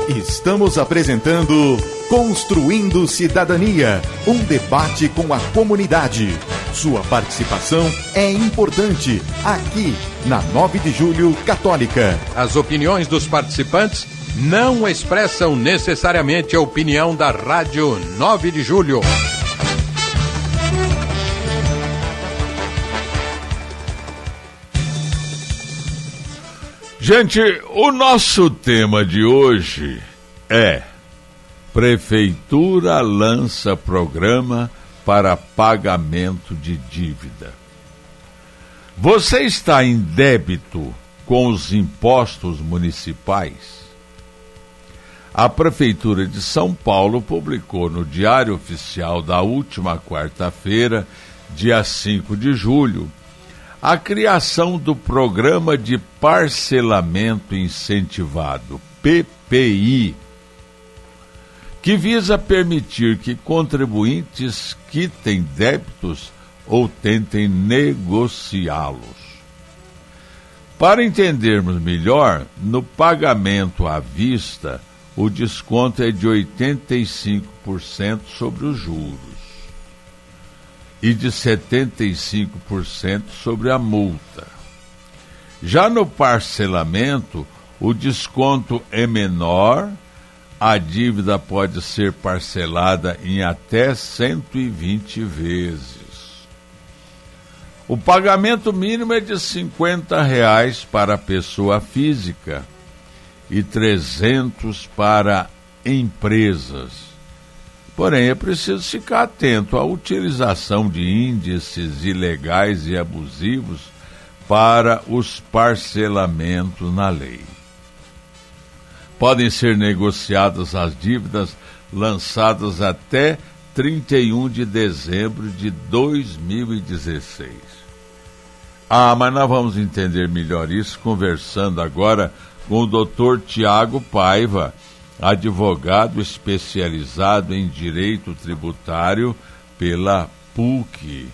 Estamos apresentando Construindo Cidadania, um debate com a comunidade. Sua participação é importante aqui na 9 de Julho Católica. As opiniões dos participantes não expressam necessariamente a opinião da Rádio 9 de Julho. Gente, o nosso tema de hoje é: Prefeitura lança programa para pagamento de dívida. Você está em débito com os impostos municipais? A Prefeitura de São Paulo publicou no Diário Oficial da última quarta-feira, dia 5 de julho, a criação do Programa de Parcelamento Incentivado, PPI, que visa permitir que contribuintes quitem débitos ou tentem negociá-los. Para entendermos melhor, no pagamento à vista, o desconto é de 85% sobre os juros e de 75% sobre a multa. Já no parcelamento, o desconto é menor, a dívida pode ser parcelada em até 120 vezes. O pagamento mínimo é de R$ 50 para a pessoa física e R$ 300 para empresas. Porém, é preciso ficar atento à utilização de índices ilegais e abusivos para os parcelamentos na lei. Podem ser negociadas as dívidas lançadas até 31 de dezembro de 2016. Mas nós vamos entender melhor isso conversando agora com o Dr. Tiago Paiva, advogado especializado em Direito Tributário pela PUC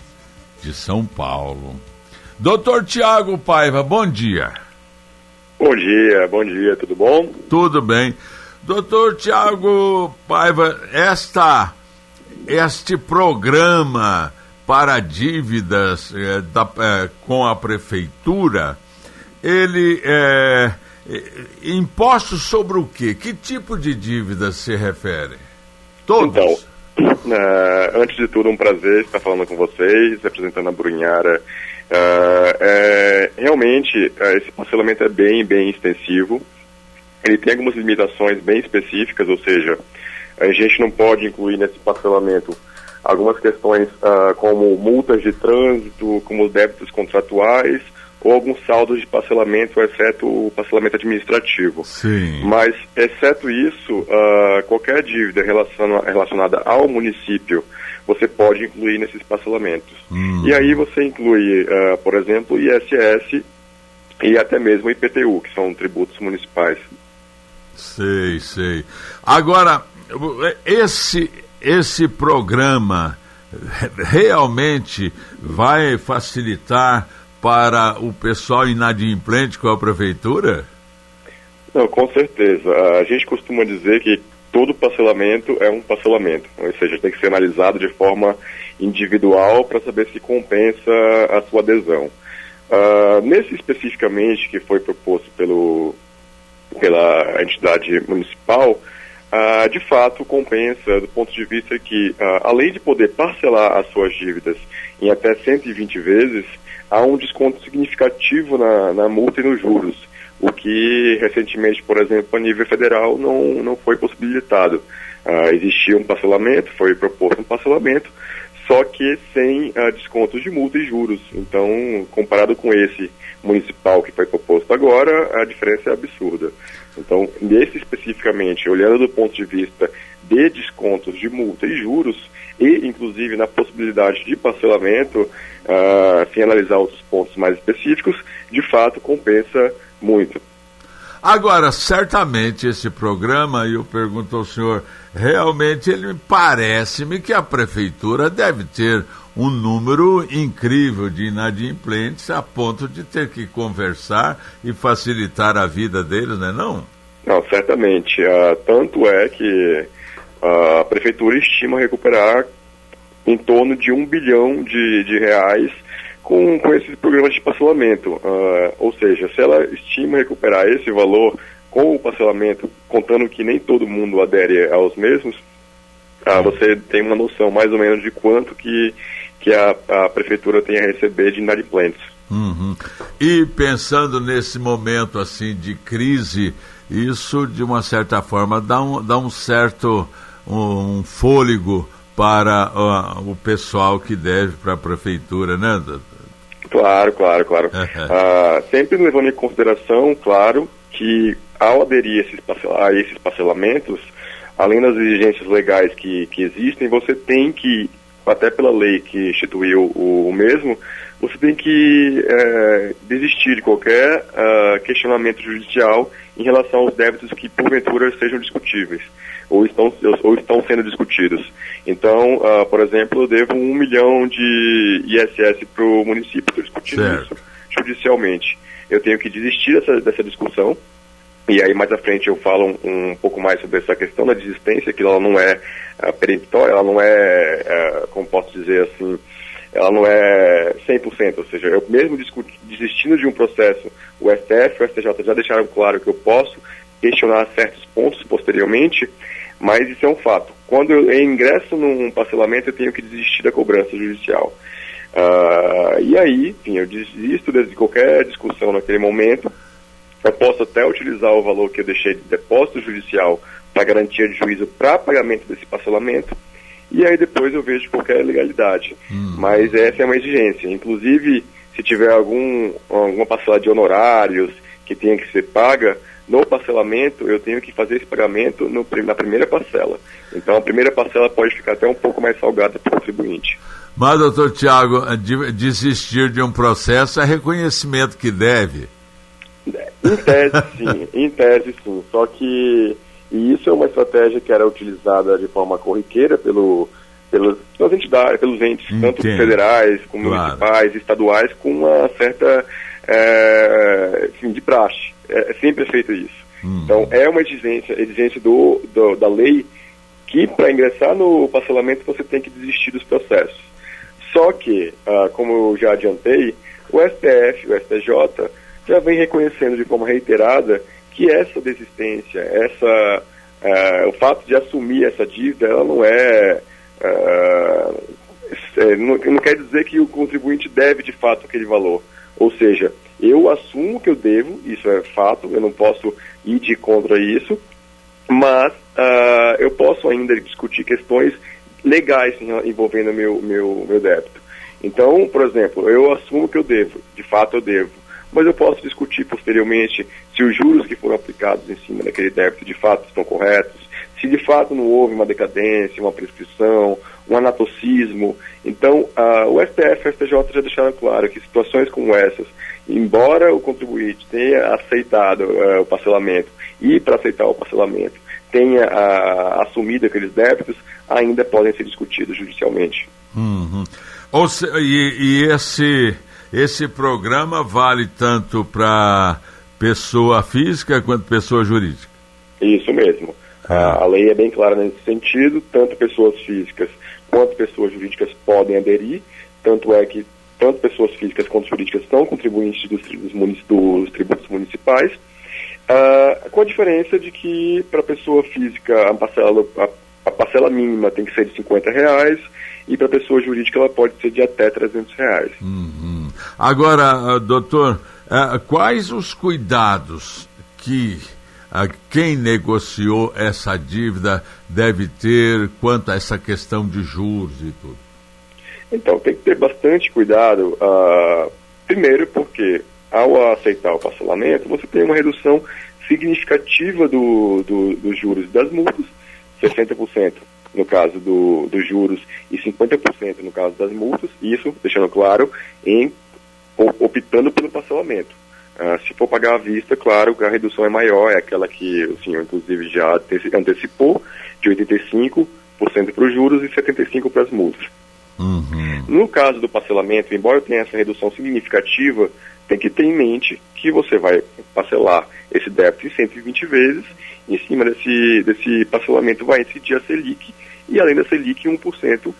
de São Paulo. Doutor Tiago Paiva, bom dia. Bom dia, tudo bom? Tudo bem. Doutor Tiago Paiva, este programa para dívidas com a Prefeitura, ele impostos sobre o quê? Que tipo de dívida se refere? Todos? Então, antes de tudo, um prazer estar falando com vocês, representando a Brunhara. Realmente, esse parcelamento é bem extensivo. Ele tem algumas limitações bem específicas, ou seja, a gente não pode incluir nesse parcelamento algumas questões como multas de trânsito, como débitos contratuais, ou alguns saldos de parcelamento, exceto o parcelamento administrativo. Sim. Mas, exceto isso, qualquer dívida relacionada ao município, você pode incluir nesses parcelamentos. E aí você inclui, por exemplo, ISS e até mesmo IPTU, que são tributos municipais. Sei. Agora, esse programa realmente vai facilitar para o pessoal inadimplente com a Prefeitura? Não, com certeza. A gente costuma dizer que todo parcelamento é um parcelamento, ou seja, tem que ser analisado de forma individual para saber se compensa a sua adesão. Nesse especificamente que foi proposto pela entidade municipal, de fato compensa do ponto de vista que, além de poder parcelar as suas dívidas em até 120 vezes, há um desconto significativo na multa e nos juros, o que recentemente, por exemplo, a nível federal não foi possibilitado. Existia um parcelamento, foi proposto um parcelamento, só que sem descontos de multa e juros. Então, comparado com esse municipal que foi proposto agora, a diferença é absurda. Então, nesse especificamente, olhando do ponto de vista de descontos de multa e juros, e inclusive na possibilidade de parcelamento, sem analisar outros pontos mais específicos, de fato compensa muito. Agora, certamente esse programa, e eu pergunto ao senhor, realmente parece-me que a Prefeitura deve ter um número incrível de inadimplentes a ponto de ter que conversar e facilitar a vida deles, não é não? Não, certamente. Tanto é que a Prefeitura estima recuperar em torno de R$1 bilhão de reais com esses programas de parcelamento. Ou seja, se ela estima recuperar esse valor com o parcelamento, contando que nem todo mundo adere aos mesmos, você tem uma noção mais ou menos de quanto que a Prefeitura tem a receber de inadimplentes. Uhum. E pensando nesse momento assim de crise, isso de uma certa forma dá um certo fôlego para o pessoal que deve para a Prefeitura, né? Claro. Sempre levando em consideração, claro, que ao aderir a esses parcelamentos, além das exigências legais que existem, você tem que, até pela lei que instituiu o mesmo, você tem que desistir de qualquer questionamento judicial em relação aos débitos que porventura sejam discutíveis ou estão sendo discutidos. Então, por exemplo, eu devo 1 milhão de ISS para o município, estou discutindo isso judicialmente. Eu tenho que desistir dessa discussão, e aí mais à frente eu falo um pouco mais sobre essa questão da desistência, que ela não é peremptória, ela não é, como posso dizer assim, ela não é 100%, ou seja, eu mesmo desistindo de um processo, o STF e o STJ já deixaram claro que eu posso questionar certos pontos posteriormente, mas isso é um fato. Quando eu ingresso num parcelamento, eu tenho que desistir da cobrança judicial. E aí, enfim, eu desisto de qualquer discussão naquele momento. Eu posso até utilizar o valor que eu deixei de depósito judicial para garantia de juízo para pagamento desse parcelamento, e aí depois eu vejo qualquer ilegalidade. Mas essa é uma exigência. Inclusive, se tiver alguma parcela de honorários que tenha que ser paga, no parcelamento eu tenho que fazer esse pagamento na primeira parcela. Então a primeira parcela pode ficar até um pouco mais salgada para o contribuinte. Mas, doutor Tiago, desistir de um processo é reconhecimento que deve? Em tese sim. Só que isso é uma estratégia que era utilizada de forma corriqueira pelas entidades, pelos entes, tanto federais como municipais, estaduais, com uma certa de praxe. É sempre feito isso. Então é uma exigência da lei que para ingressar no parcelamento você tem que desistir dos processos. Só que, como eu já adiantei, o STF, o STJ já vem reconhecendo de forma reiterada que essa desistência, o fato de assumir essa dívida, ela não quer dizer que o contribuinte deve de fato aquele valor. Ou seja, eu assumo que eu devo, isso é fato, eu não posso ir de contra isso, mas eu posso ainda discutir questões legais envolvendo meu débito. Então, por exemplo, eu assumo que eu devo, de fato eu devo, mas eu posso discutir posteriormente se os juros que foram aplicados em cima daquele débito de fato estão corretos, se de fato não houve uma decadência, uma prescrição, um anatocismo. Então, o STF e o STJ já deixaram claro que situações como essas, embora o contribuinte tenha aceitado o parcelamento e para aceitar o parcelamento tenha assumido aqueles débitos, ainda podem ser discutidos judicialmente. Esse programa vale tanto para pessoa física quanto pessoa jurídica? Isso mesmo. A lei é bem clara nesse sentido, tanto pessoas físicas quanto pessoas jurídicas podem aderir, tanto é que tanto pessoas físicas quanto jurídicas são contribuintes dos tributos municipais, com a diferença de que para pessoa física a parcela mínima tem que ser de R$50 e para pessoa jurídica ela pode ser de até R$300. Agora, doutor, quais os cuidados que quem negociou essa dívida deve ter quanto a essa questão de juros e tudo? Então, tem que ter bastante cuidado, primeiro porque ao aceitar o parcelamento, você tem uma redução significativa dos juros e das multas, 60% no caso dos juros e 50% no caso das multas, isso, deixando claro, optando pelo parcelamento. Se for pagar à vista, claro, a redução é maior, é aquela que o senhor, inclusive, já antecipou, de 85% para os juros e 75% para as multas. No caso do parcelamento, embora tenha essa redução significativa, tem que ter em mente que você vai parcelar esse débito em 120 vezes, em cima desse parcelamento vai incidir a Selic, e além da Selic, 1%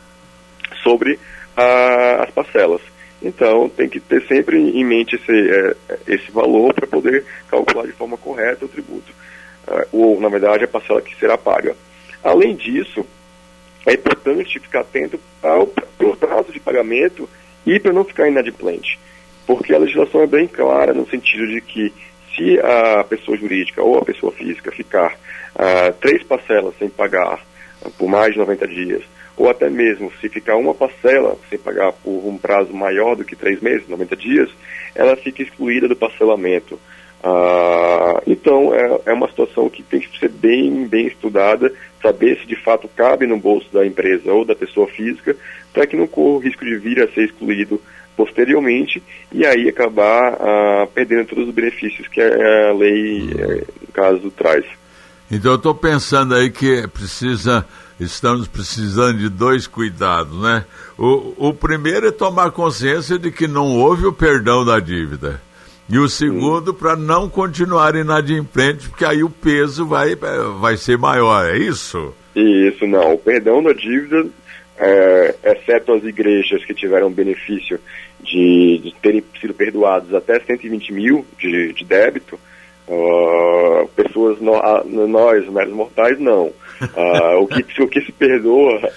sobre as parcelas. Então, tem que ter sempre em mente esse valor para poder calcular de forma correta o tributo, ou, na verdade, a parcela que será paga. Além disso, é importante ficar atento ao prazo de pagamento e para não ficar inadimplente, porque a legislação é bem clara no sentido de que se a pessoa jurídica ou a pessoa física ficar 3 parcelas sem pagar por mais de 90 dias, ou até mesmo se ficar uma parcela sem pagar por um prazo maior do que 3 meses, 90 dias, ela fica excluída do parcelamento. Então, é uma situação que tem que ser bem estudada, saber se de fato cabe no bolso da empresa ou da pessoa física, para que não corra o risco de vir a ser excluído posteriormente e aí acabar perdendo todos os benefícios que a lei, no caso, traz. Então, eu estou pensando aí que estamos precisando de 2 cuidados, né? O primeiro é tomar consciência de que não houve o perdão da dívida. E o segundo, para não continuar inadimplente, porque aí o peso vai ser maior, é isso? Isso, não. O perdão da dívida, exceto as igrejas que tiveram benefício de terem sido perdoados até 120 mil de débito, pessoas, nós, meros mortais, não. O que se perdoa,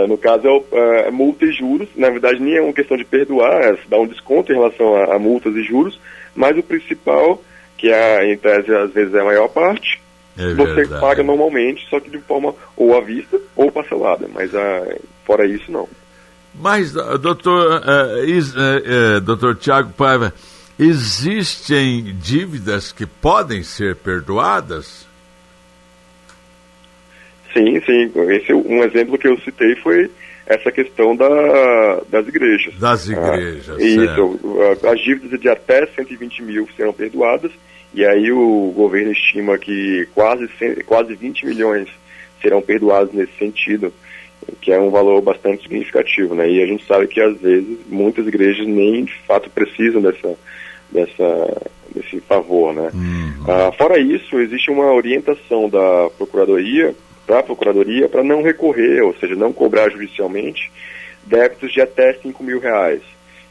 no caso, é multa e juros. Na verdade, nem é uma questão de perdoar, se dá um desconto em relação a multas e juros, mas o principal, que em tese às vezes é a maior parte, você paga normalmente, só que de forma ou à vista ou parcelada, mas fora isso não. Mas, doutor Tiago Paiva, existem dívidas que podem ser perdoadas? Sim. Um exemplo que eu citei foi essa questão das igrejas. Das igrejas, isso. As dívidas de até 120 mil serão perdoadas, e aí o governo estima que quase 20 milhões serão perdoados nesse sentido, que é um valor bastante significativo, né? E a gente sabe que, às vezes, muitas igrejas nem, de fato, precisam desse favor, né? Fora isso, existe uma orientação da Procuradoria para não recorrer, ou seja, não cobrar judicialmente débitos de até 5 mil reais.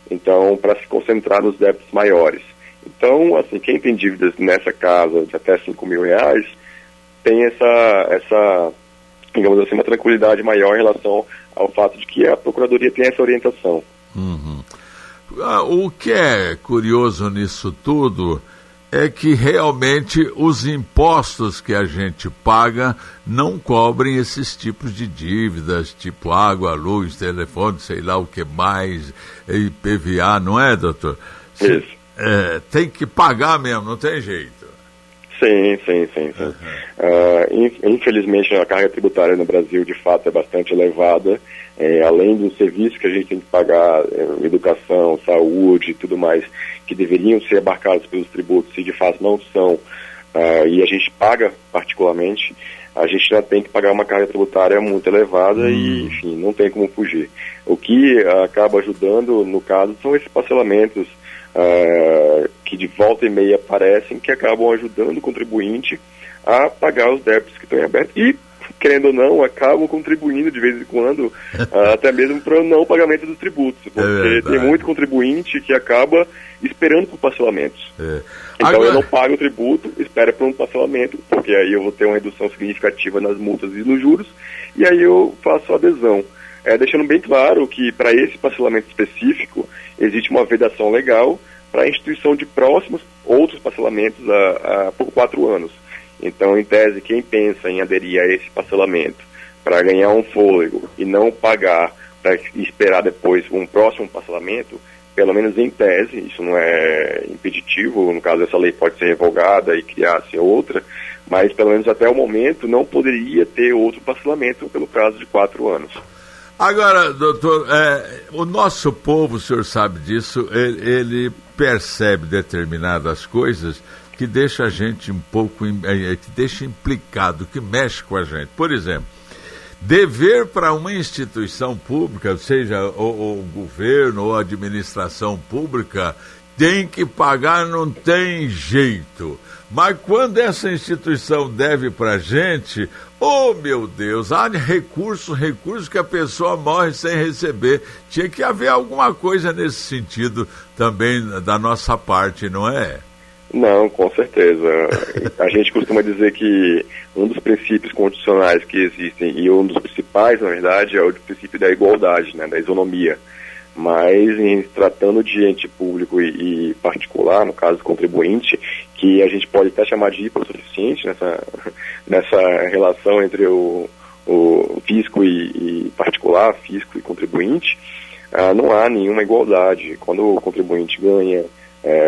Então, para se concentrar nos débitos maiores. Então, assim, quem tem dívidas nessa casa de até 5 mil reais tem essa, digamos assim, uma tranquilidade maior em relação ao fato de que a Procuradoria tem essa orientação. O que é curioso nisso tudo é que realmente os impostos que a gente paga não cobrem esses tipos de dívidas, tipo água, luz, telefone, sei lá o que mais, IPVA, não é, doutor? Isso. Tem que pagar mesmo, não tem jeito. Sim. Infelizmente, a carga tributária no Brasil, de fato, é bastante elevada. Além dos serviços que a gente tem que pagar, educação, saúde e tudo mais, que deveriam ser abarcados pelos tributos e de fato não são, e a gente paga particularmente, a gente já tem que pagar uma carga tributária muito elevada e, enfim, não tem como fugir. O que acaba ajudando, no caso, são esses parcelamentos que de volta e meia aparecem, que acabam ajudando o contribuinte a pagar os débitos que estão em aberto e, querendo ou não, acabam contribuindo de vez em quando, até mesmo para o não pagamento dos tributos, porque tem muito contribuinte que acaba esperando por parcelamentos. Então agora, eu não pago o tributo, espero por um parcelamento, porque aí eu vou ter uma redução significativa nas multas e nos juros, e aí eu faço a adesão. Deixando bem claro que para esse parcelamento específico existe uma vedação legal para a instituição de próximos outros parcelamentos por 4 anos. Então, em tese, quem pensa em aderir a esse parcelamento para ganhar um fôlego e não pagar para esperar depois um próximo parcelamento, pelo menos em tese, isso não é impeditivo, no caso essa lei pode ser revogada e criar-se outra, mas pelo menos até o momento não poderia ter outro parcelamento pelo prazo de 4 anos. Agora, doutor, o nosso povo, o senhor sabe disso, ele percebe determinadas coisas que deixa a gente um pouco, que deixa implicado, que mexe com a gente. Por exemplo, dever para uma instituição pública, seja o governo ou a administração pública, tem que pagar, não tem jeito. Mas quando essa instituição deve pra gente, oh meu Deus, há recursos que a pessoa morre sem receber. Tinha que haver alguma coisa nesse sentido também da nossa parte, não é? Não, com certeza. A gente costuma dizer que um dos princípios constitucionais que existem, e um dos principais, na verdade, é o princípio da igualdade, né, da isonomia. Mas, em tratando de ente público e particular, no caso contribuinte, que a gente pode até chamar de hipossuficiente nessa relação entre o fisco e particular, fisco e contribuinte, não há nenhuma igualdade. Quando o contribuinte ganha,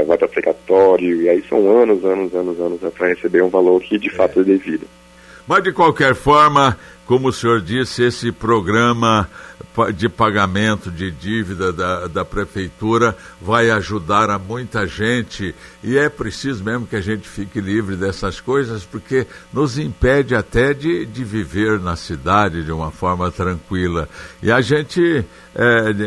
vai para precatório, e aí são anos para receber um valor que de fato é devido. Mas de qualquer forma, como o senhor disse, esse programa de pagamento de dívida da prefeitura vai ajudar a muita gente, e é preciso mesmo que a gente fique livre dessas coisas, porque nos impede até de viver na cidade de uma forma tranquila. E a gente,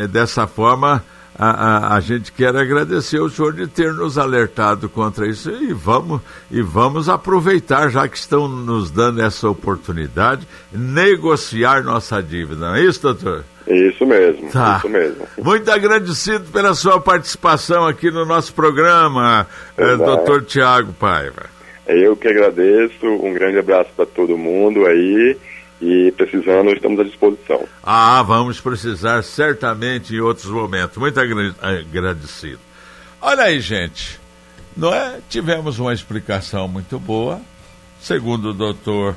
dessa forma, a gente quer agradecer o senhor de ter nos alertado contra isso, e vamos aproveitar, já que estão nos dando essa oportunidade, negociar nossa dívida, não é isso, doutor? Isso mesmo, tá. Isso mesmo. Muito agradecido pela sua participação aqui no nosso programa, doutor Tiago Paiva. Eu que agradeço, um grande abraço para todo mundo aí. E precisando, estamos à disposição. Vamos precisar certamente em outros momentos. Muito agradecido. Olha aí, gente, não é? Tivemos uma explicação muito boa. Segundo o doutor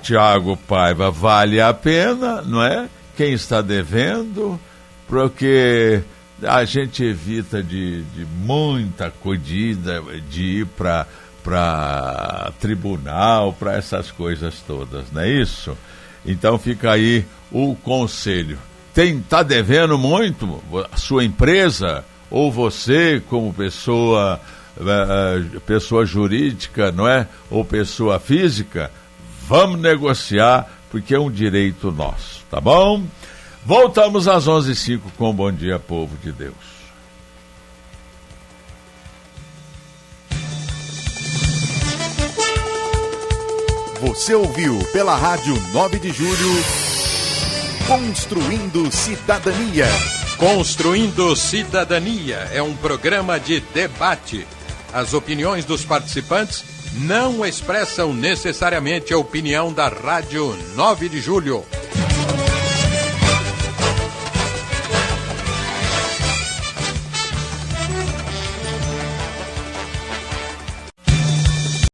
Tiago Paiva, vale a pena, não é? Quem está devendo, porque a gente evita de muita coisa, de ir para tribunal, para essas coisas todas, não é isso? Então fica aí o conselho. Tá devendo muito a sua empresa, ou você como pessoa jurídica, não é? Ou pessoa física, vamos negociar, porque é um direito nosso, tá bom? Voltamos às 11h05 com Bom Dia, Povo de Deus. Você ouviu pela Rádio 9 de Julho, Construindo Cidadania. Construindo Cidadania é um programa de debate. As opiniões dos participantes não expressam necessariamente a opinião da Rádio 9 de Julho.